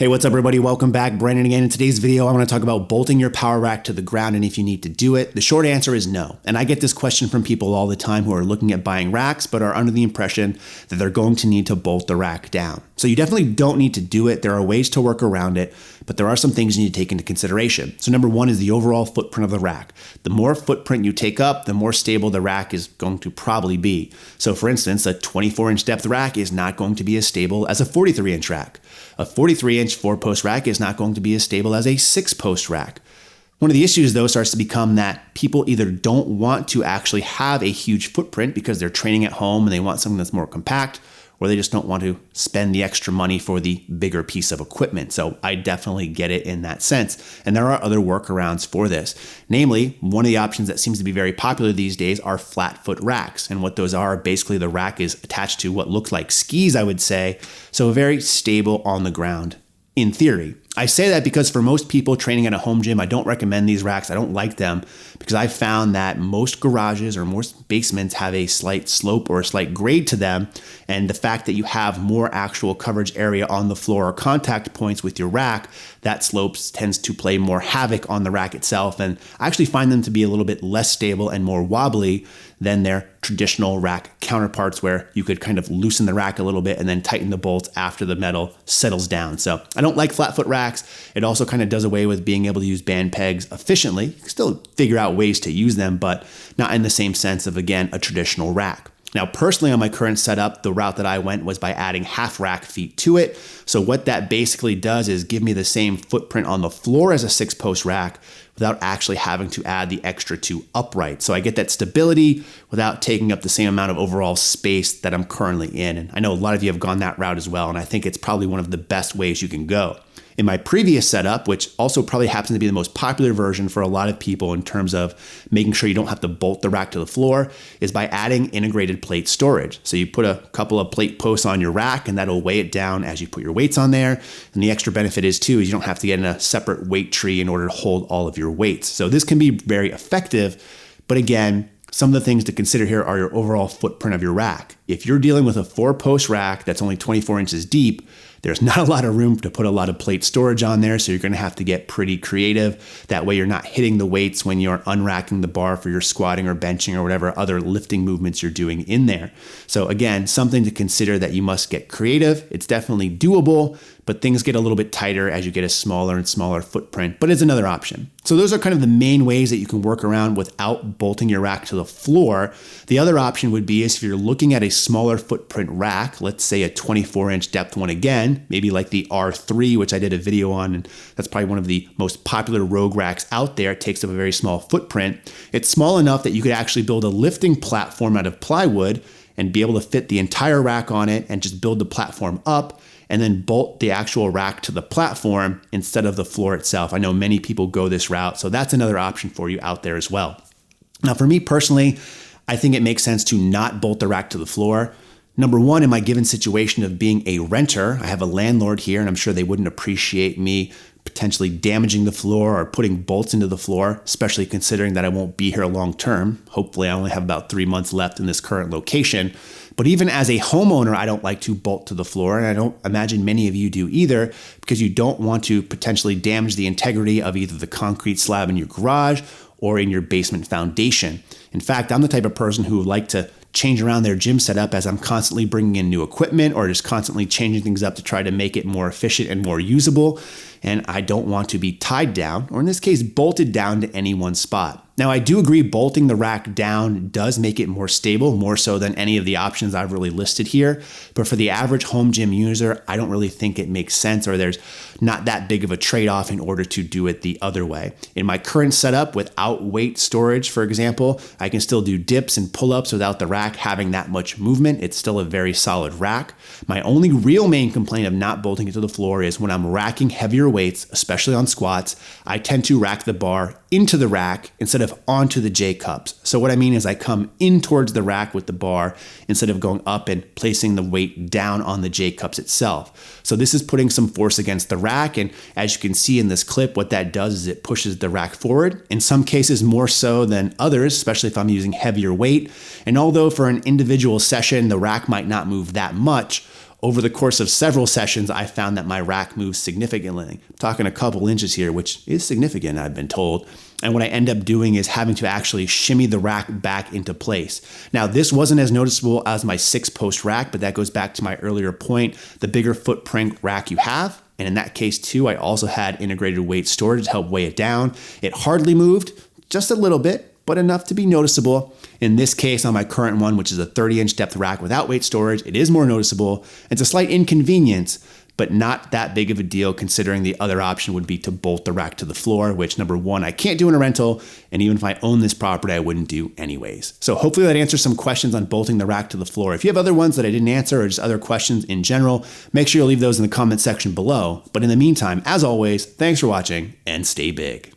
Hey, what's up everybody? Welcome back. Brandon again. In today's video, I want to talk about bolting your power rack to the ground and if you need to do it. The short answer is no. And I get this question from people all the time who are looking at buying racks but are under the impression that they're going to need to bolt the rack down. So you definitely don't need to do it. There are ways to work around it, but there are some things you need to take into consideration. So number one is the overall footprint of the rack. The more footprint you take up, the more stable the rack is going to probably be. So for instance, a 24-inch depth rack is not going to be as stable as a 43-inch rack. A 43-inch 4-post rack is not going to be as stable as a 6-post rack. One of the issues, though, starts to become that people either don't want to actually have a huge footprint because they're training at home and they want something that's more compact, or they just don't want to spend the extra money for the bigger piece of equipment. So I definitely get it in that sense. And there are other workarounds for this. Namely, one of the options that seems to be very popular these days are flat foot racks. And what those are, basically the rack is attached to what look like skis, I would say. So very stable on the ground in theory. I say that because for most people training at a home gym, I don't recommend these racks. I don't like them because I found that most garages or most basements have a slight slope or a slight grade to them. And the fact that you have more actual coverage area on the floor or contact points with your rack, that slope tends to play more havoc on the rack itself. And I actually find them to be a little bit less stable and more wobbly than their traditional rack counterparts where you could kind of loosen the rack a little bit and then tighten the bolts after the metal settles down. So I don't like flat foot racks. It also kind of does away with being able to use band pegs efficiently. You can still figure out ways to use them, but not in the same sense of, again, a traditional rack. Now, personally on my current setup, the route that I went was by adding half rack feet to it. So what that basically does is give me the same footprint on the floor as a 6-post rack without actually having to add the extra 2 uprights. So I get that stability without taking up the same amount of overall space that I'm currently in. And I know a lot of you have gone that route as well, and I think it's probably one of the best ways you can go. In my previous setup, which also probably happens to be the most popular version for a lot of people in terms of making sure you don't have to bolt the rack to the floor, is by adding integrated plate storage. So you put a couple of plate posts on your rack and that'll weigh it down as you put your weights on there. And the extra benefit is too, is you don't have to get in a separate weight tree in order to hold all of your weights. So this can be very effective, but again, some of the things to consider here are your overall footprint of your rack. If you're dealing with a 4-post rack that's only 24 inches deep, there's not a lot of room to put a lot of plate storage on there, so you're going to have to get pretty creative. That way you're not hitting the weights when you're unracking the bar for your squatting or benching or whatever other lifting movements you're doing in there. So again, something to consider that you must get creative. It's definitely doable, but things get a little bit tighter as you get a smaller and smaller footprint, but it's another option. So those are kind of the main ways that you can work around without bolting your rack to the floor. The other option would be is if you're looking at a smaller footprint rack, let's say a 24-inch depth one again, maybe like the R3, which I did a video on, and that's probably one of the most popular rogue racks out there. It takes up a very small footprint. It's small enough that you could actually build a lifting platform out of plywood and be able to fit the entire rack on it and just build the platform up and then bolt the actual rack to the platform instead of the floor itself. I know many people go this route, so that's another option for you out there as well. Now, for me personally, I think it makes sense to not bolt the rack to the floor. Number one, in my given situation of being a renter, I have a landlord here and I'm sure they wouldn't appreciate me potentially damaging the floor or putting bolts into the floor, especially considering that I won't be here long term. Hopefully I only have about 3 months left in this current location. But even as a homeowner, I don't like to bolt to the floor, and I don't imagine many of you do either, because you don't want to potentially damage the integrity of either the concrete slab in your garage or in your basement foundation. In fact, I'm the type of person who would like to change around their gym setup as I'm constantly bringing in new equipment or just constantly changing things up to try to make it more efficient and more usable. And I don't want to be tied down, or in this case, bolted down to any one spot. Now, I do agree bolting the rack down does make it more stable, more so than any of the options I've really listed here. But for the average home gym user, I don't really think it makes sense, or there's not that big of a trade-off in order to do it the other way. In my current setup without weight storage, for example, I can still do dips and pull-ups without the rack having that much movement. It's still a very solid rack. My only real main complaint of not bolting it to the floor is when I'm racking heavier weights, especially on squats, I tend to rack the bar into the rack instead of onto the J-cups. So what I mean is I come in towards the rack with the bar instead of going up and placing the weight down on the J-cups itself. So this is putting some force against the rack, and as you can see in this clip, what that does is it pushes the rack forward, in some cases more so than others, especially if I'm using heavier weight. And although for an individual session, the rack might not move that much, Over the course of several sessions, I found that my rack moves significantly. I'm talking a couple inches here, which is significant, I've been told. And what I end up doing is having to actually shimmy the rack back into place. Now, this wasn't as noticeable as my 6-post rack, but that goes back to my earlier point. The bigger footprint rack you have, and in that case too, I also had integrated weight storage to help weigh it down. It hardly moved, just a little bit, but enough to be noticeable. In this case, on my current one, which is a 30-inch depth rack without weight storage, it is more noticeable. It's a slight inconvenience, but not that big of a deal considering the other option would be to bolt the rack to the floor, which number one, I can't do in a rental, and even if I own this property, I wouldn't do anyways. So hopefully that answers some questions on bolting the rack to the floor. If you have other ones that I didn't answer or just other questions in general, make sure you leave those in the comment section below. But in the meantime, as always, thanks for watching and stay big.